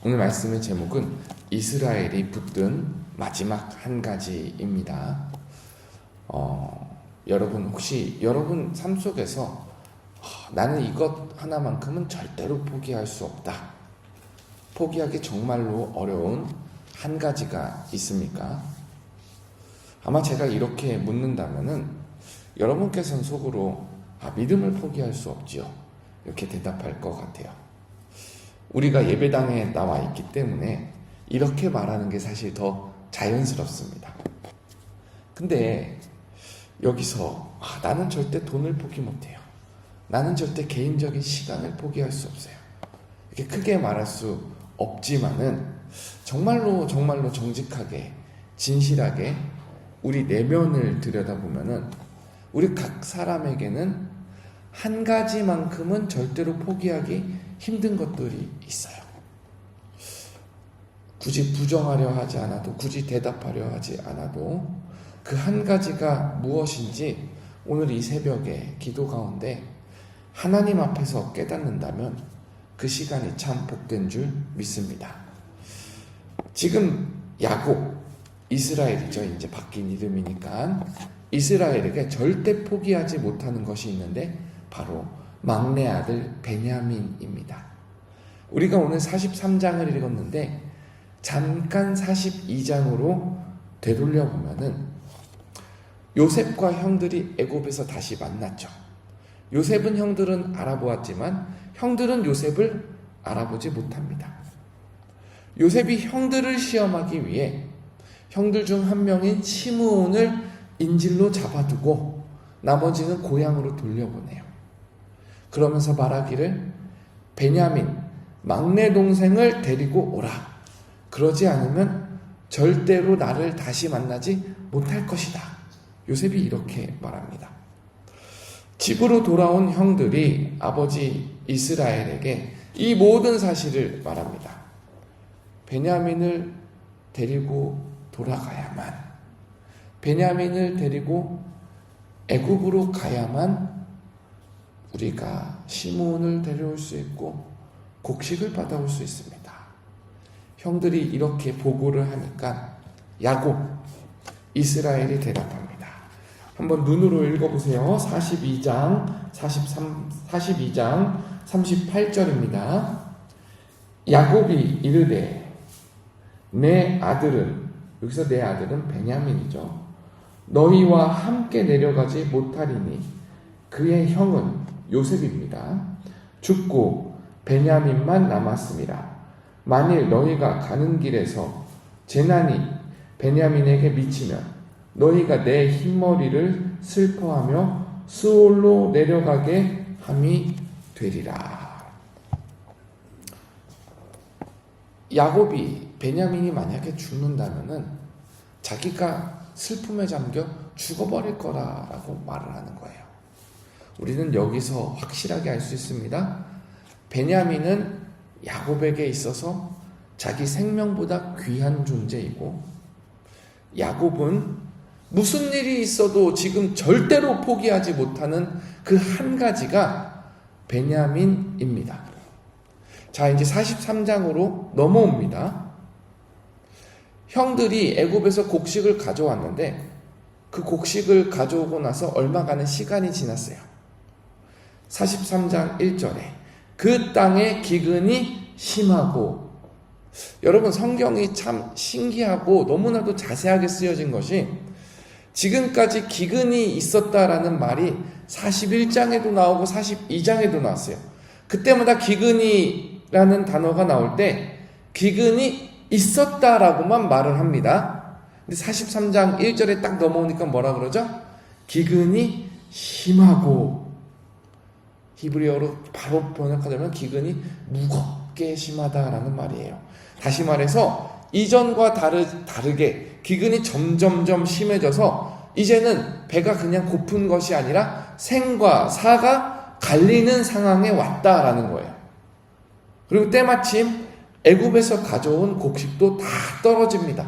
오늘 말씀의 제목은 이스라엘이 붙든 마지막 한 가지입니다. 여러분 혹시 여러분 삶 속에서 나는 이것 하나만큼은 절대로 포기할 수 없다, 포기하기 정말로 어려운 한 가지가 있습니까? 아마 제가 이렇게 묻는다면은 여러분께서는 속으로 믿음을 포기할 수 없지요, 이렇게 대답할 것 같아요. 우리가 예배당에 나와 있기 때문에 이렇게 말하는 게 사실 더 자연스럽습니다. 근데 여기서 나는 절대 돈을 포기 못해요, 나는 절대 개인적인 시간을 포기할 수 없어요, 이렇게 크게 말할 수 없지만은 정말로 정직하게 진실하게 우리 내면을 들여다보면은 우리 각 사람에게는 한 가지만큼은 절대로 포기하기 힘든 것들이 있어요. 굳이 부정하려 하지 않아도, 굳이 대답하려 하지 않아도 그 한 가지가 무엇인지 오늘 이 새벽에 기도 가운데 하나님 앞에서 깨닫는다면 그 시간이 참 복된 줄 믿습니다. 지금 야곱, 이스라엘이죠. 이제 바뀐 이름이니까 이스라엘에게 절대 포기하지 못하는 것이 있는데 바로 막내 아들 베냐민입니다. 우리가 오늘 43장을 읽었는데 잠깐 42장으로 되돌려보면은 요셉과 형들이 애굽에서 다시 만났죠. 요셉은 형들은 알아보았지만 형들은 요셉을 알아보지 못합니다. 요셉이 형들을 시험하기 위해 형들 중 한 명인 시므온을 인질로 잡아두고 나머지는 고향으로 돌려보내요. 그러면서 말하기를 베냐민 막내 동생을 데리고 오라, 그러지 않으면 절대로 나를 다시 만나지 못할 것이다. 요셉이 이렇게 말합니다. 집으로 돌아온 형들이 아버지 이스라엘에게 이 모든 사실을 말합니다. 베냐민을 데리고 돌아가야만, 베냐민을 데리고 애굽으로 가야만 우리가 시므온을 데려올 수 있고 곡식을 받아올 수 있습니다. 형들이 이렇게 보고를 하니까 야곱, 이스라엘이 대답합니다. 한번 눈으로 읽어보세요. 42장 38절입니다. 야곱이 이르되 내 아들은, 여기서 내 아들은 베냐민이죠, 너희와 함께 내려가지 못하리니 그의 형은 요셉입니다. 죽고 베냐민만 남았습니다. 만일 너희가 가는 길에서 재난이 베냐민에게 미치면 너희가 내 흰머리를 슬퍼하며 수올로 내려가게 함이 되리라. 야곱이 베냐민이 만약에 죽는다면은 자기가 슬픔에 잠겨 죽어버릴 거라고 말을 하는 거예요. 우리는 여기서 확실하게 알 수 있습니다. 베냐민은 야곱에게 있어서 자기 생명보다 귀한 존재이고, 야곱은 무슨 일이 있어도 지금 절대로 포기하지 못하는 그 한 가지가 베냐민입니다. 자, 이제 43장으로 넘어옵니다. 형들이 애굽에서 곡식을 가져왔는데 그 곡식을 가져오고 나서 얼마 가는 시간이 지났어요. 43장 1절에 그 땅의 기근이 심하고, 여러분 성경이 참 신기하고 너무나도 자세하게 쓰여진 것이 지금까지 기근이 있었다라는 말이 41장에도 나오고 42장에도 나왔어요. 그때마다 기근이라는 단어가 나올 때 기근이 있었다라고만 말을 합니다. 근데 43장 1절에 딱 넘어오니까 뭐라 그러죠? 기근이 심하고, 히브리어로 바로 번역하자면 기근이 무겁게 심하다라는 말이에요. 다시 말해서 이전과 다르게 기근이 점점점 심해져서 이제는 배가 그냥 고픈 것이 아니라 생과 사가 갈리는 상황에 왔다라는 거예요. 그리고 때마침 애굽에서 가져온 곡식도 다 떨어집니다.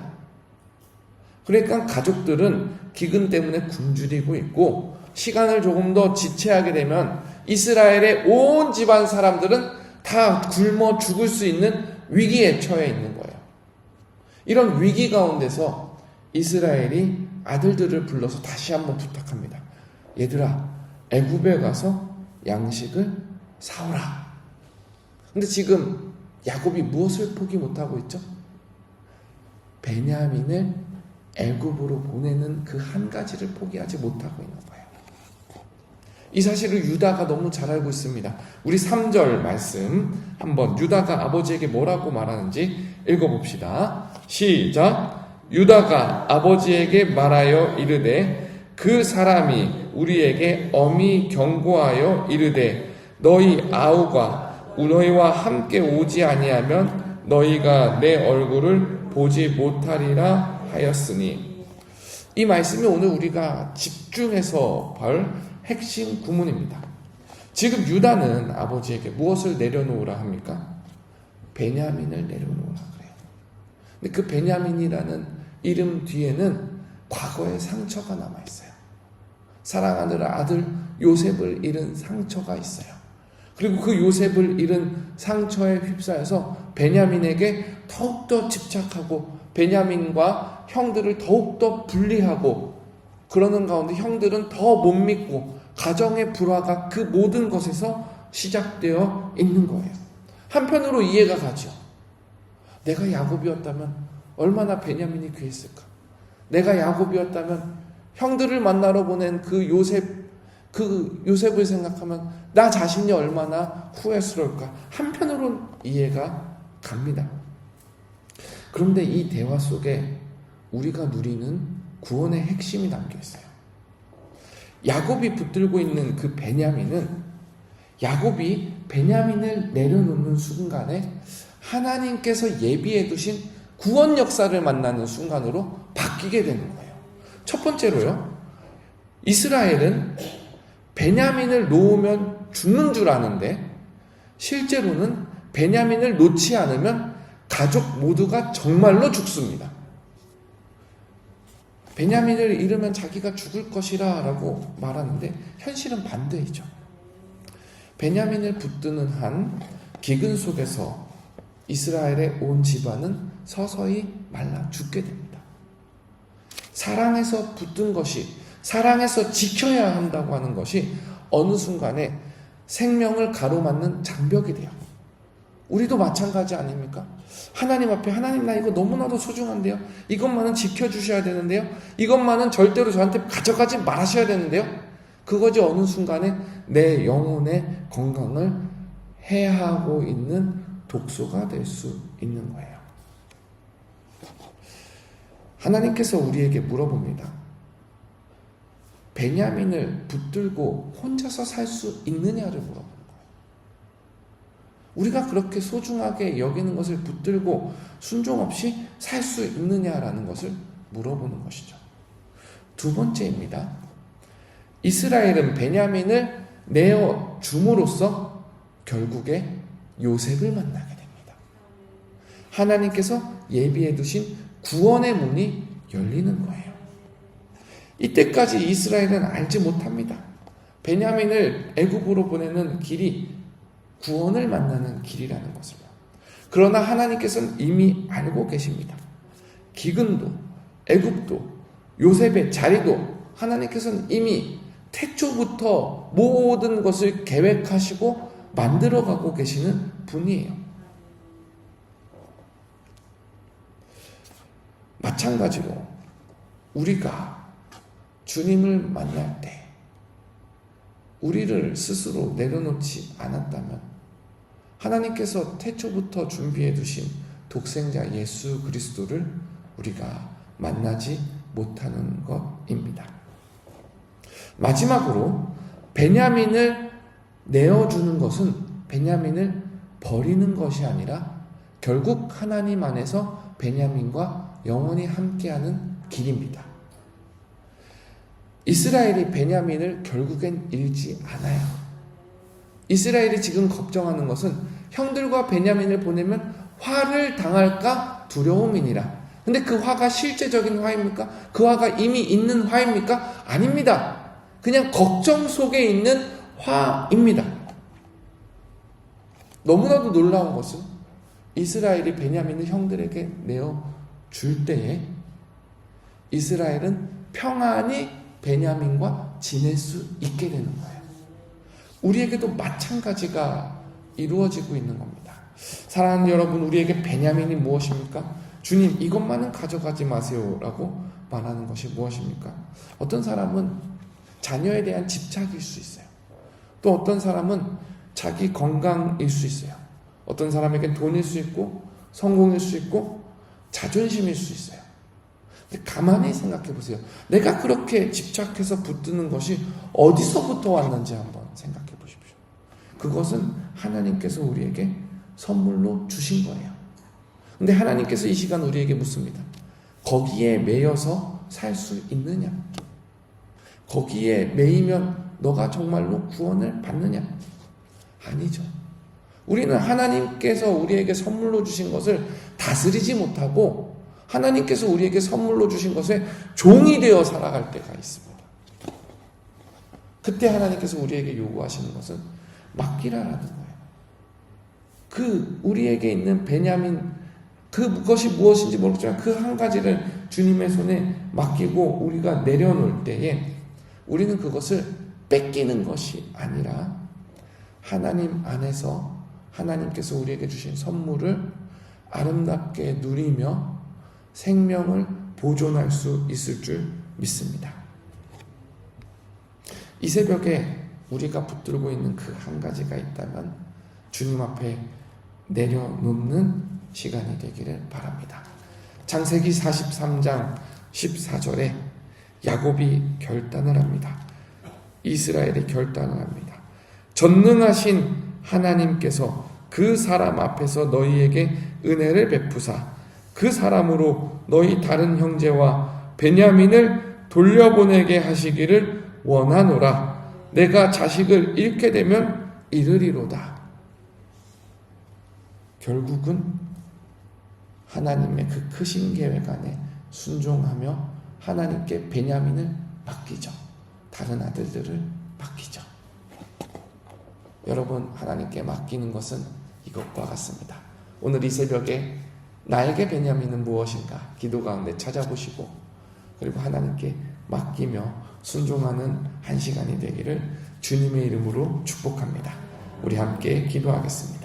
그러니까 가족들은 기근 때문에 굶주리고 있고, 시간을 조금 더 지체하게 되면 이스라엘의 온 집안 사람들은 다 굶어 죽을 수 있는 위기에 처해 있는 거예요. 이런 위기 가운데서 이스라엘이 아들들을 불러서 다시 한번 부탁합니다. 얘들아, 애굽에 가서 양식을 사오라. 근데 지금 야곱이 무엇을 포기 못하고 있죠? 베냐민을 애굽으로 보내는 그 한 가지를 포기하지 못하고 있는 거예요. 이 사실을 유다가 너무 잘 알고 있습니다. 우리 3절 말씀 한번 유다가 아버지에게 뭐라고 말하는지 읽어봅시다. 시작. 유다가 아버지에게 말하여 이르되 그 사람이 우리에게 엄히 경고하여 이르되 너희 아우가 너희와 함께 오지 아니하면 너희가 내 얼굴을 보지 못하리라 하였으니, 이 말씀이 오늘 우리가 집중해서 볼 핵심 구문입니다. 지금 유다는 아버지에게 무엇을 내려놓으라 합니까? 베냐민을 내려놓으라 그래요. 근데 그 베냐민이라는 이름 뒤에는 과거의 상처가 남아있어요. 사랑하는 아들 요셉을 잃은 상처가 있어요. 그리고 그 요셉을 잃은 상처에 휩싸여서 베냐민에게 더욱더 집착하고 베냐민과 형들을 더욱더 분리하고, 그러는 가운데 형들은 더 못 믿고 가정의 불화가 그 모든 것에서 시작되어 있는 거예요. 한편으로 이해가 가죠. 내가 야곱이었다면 얼마나 베냐민이 귀했을까? 내가 야곱이었다면 형들을 만나러 보낸 그 요셉을 생각하면 나 자신이 얼마나 후회스러울까? 한편으로는 이해가 갑니다. 그런데 이 대화 속에 우리가 누리는 구원의 핵심이 담겨 있어요. 야곱이 붙들고 있는 그 베냐민은, 야곱이 베냐민을 내려놓는 순간에 하나님께서 예비해 두신 구원 역사를 만나는 순간으로 바뀌게 되는 거예요. 첫 번째로요, 이스라엘은 베냐민을 놓으면 죽는 줄 아는데 실제로는 베냐민을 놓지 않으면 가족 모두가 정말로 죽습니다. 베냐민을 잃으면 자기가 죽을 것이라 라고 말하는데 현실은 반대이죠. 베냐민을 붙드는 한 기근 속에서 이스라엘의 온 집안은 서서히 말라 죽게 됩니다. 사랑해서 붙든 것이, 사랑해서 지켜야 한다고 하는 것이 어느 순간에 생명을 가로막는 장벽이 돼요. 우리도 마찬가지 아닙니까? 하나님 앞에, 하나님 나 이거 너무나도 소중한데요, 이것만은 지켜주셔야 되는데요, 이것만은 절대로 저한테 가져가지 말아셔야 되는데요, 그것이 어느 순간에 내 영혼의 건강을 해하고 있는 독소가 될 수 있는 거예요. 하나님께서 우리에게 물어봅니다. 베냐민을 붙들고 혼자서 살 수 있느냐를 물어보는 거예요. 우리가 그렇게 소중하게 여기는 것을 붙들고 순종 없이 살 수 있느냐라는 것을 물어보는 것이죠. 두 번째입니다. 이스라엘은 베냐민을 내어 줌으로써 결국에 요셉을 만나게 됩니다. 하나님께서 예비해 두신 구원의 문이 열리는 거예요. 이때까지 이스라엘은 알지 못합니다. 베냐민을 애굽으로 보내는 길이 구원을 만나는 길이라는 것을. 그러나 하나님께서는 이미 알고 계십니다. 기근도, 애굽도, 요셉의 자리도 하나님께서는 이미 태초부터 모든 것을 계획하시고 만들어가고 계시는 분이에요. 마찬가지로 우리가 주님을 만날 때 우리를 스스로 내려놓지 않았다면 하나님께서 태초부터 준비해 두신 독생자 예수 그리스도를 우리가 만나지 못하는 것입니다. 마지막으로 베냐민을 내어주는 것은 베냐민을 버리는 것이 아니라 결국 하나님 안에서 베냐민과 영원히 함께하는 길입니다. 이스라엘이 베냐민을 결국엔 잃지 않아요. 이스라엘이 지금 걱정하는 것은 형들과 베냐민을 보내면 화를 당할까 두려움이니라. 근데 그 화가 실제적인 화입니까? 그 화가 이미 있는 화입니까? 아닙니다. 그냥 걱정 속에 있는 화입니다. 너무나도 놀라운 것은 이스라엘이 베냐민을 형들에게 내어 줄 때에 이스라엘은 평안히 베냐민과 지낼 수 있게 되는 거예요. 우리에게도 마찬가지가 이루어지고 있는 겁니다. 사랑하는 여러분, 우리에게 베냐민이 무엇입니까? 주님, 이것만은 가져가지 마세요 라고 말하는 것이 무엇입니까? 어떤 사람은 자녀에 대한 집착일 수 있어요. 또 어떤 사람은 자기 건강일 수 있어요. 어떤 사람에겐 돈일 수 있고 성공일 수 있고 자존심일 수 있어요. 근데 가만히 생각해 보세요. 내가 그렇게 집착해서 붙드는 것이 어디서부터 왔는지 한번 생각해 보십시오. 그것은 하나님께서 우리에게 선물로 주신 거예요. 근데 하나님께서 이 시간 우리에게 묻습니다. 거기에 매여서 살 수 있느냐? 거기에 매이면 너가 정말로 구원을 받느냐? 아니죠. 우리는 하나님께서 우리에게 선물로 주신 것을 다스리지 못하고 하나님께서 우리에게 선물로 주신 것에 종이 되어 살아갈 때가 있습니다. 그때 하나님께서 우리에게 요구하시는 것은 맡기라라는 거예요. 우리에게 있는 베냐민, 그것이 무엇인지 모르겠지만 그 한 가지를 주님의 손에 맡기고 우리가 내려놓을 때에 우리는 그것을 뺏기는 것이 아니라 하나님 안에서 하나님께서 우리에게 주신 선물을 아름답게 누리며 생명을 보존할 수 있을 줄 믿습니다. 이 새벽에 우리가 붙들고 있는 그 한 가지가 있다면 주님 앞에 내려놓는 시간이 되기를 바랍니다. 창세기 43장 14절에 야곱이 결단을 합니다. 이스라엘이 결단을 합니다. 전능하신 하나님께서 그 사람 앞에서 너희에게 은혜를 베푸사 그 사람으로 너희 다른 형제와 베냐민을 돌려보내게 하시기를 원하노라. 내가 자식을 잃게 되면 잃으리로다. 결국은 하나님의 그 크신 계획 안에 순종하며 하나님께 베냐민을 맡기죠. 다른 아들들을 맡기죠. 여러분, 하나님께 맡기는 것은 이것과 같습니다. 오늘 이 새벽에 나에게 베냐민은 무엇인가 기도 가운데 찾아보시고 그리고 하나님께 맡기며 순종하는 한 시간이 되기를 주님의 이름으로 축복합니다. 우리 함께 기도하겠습니다.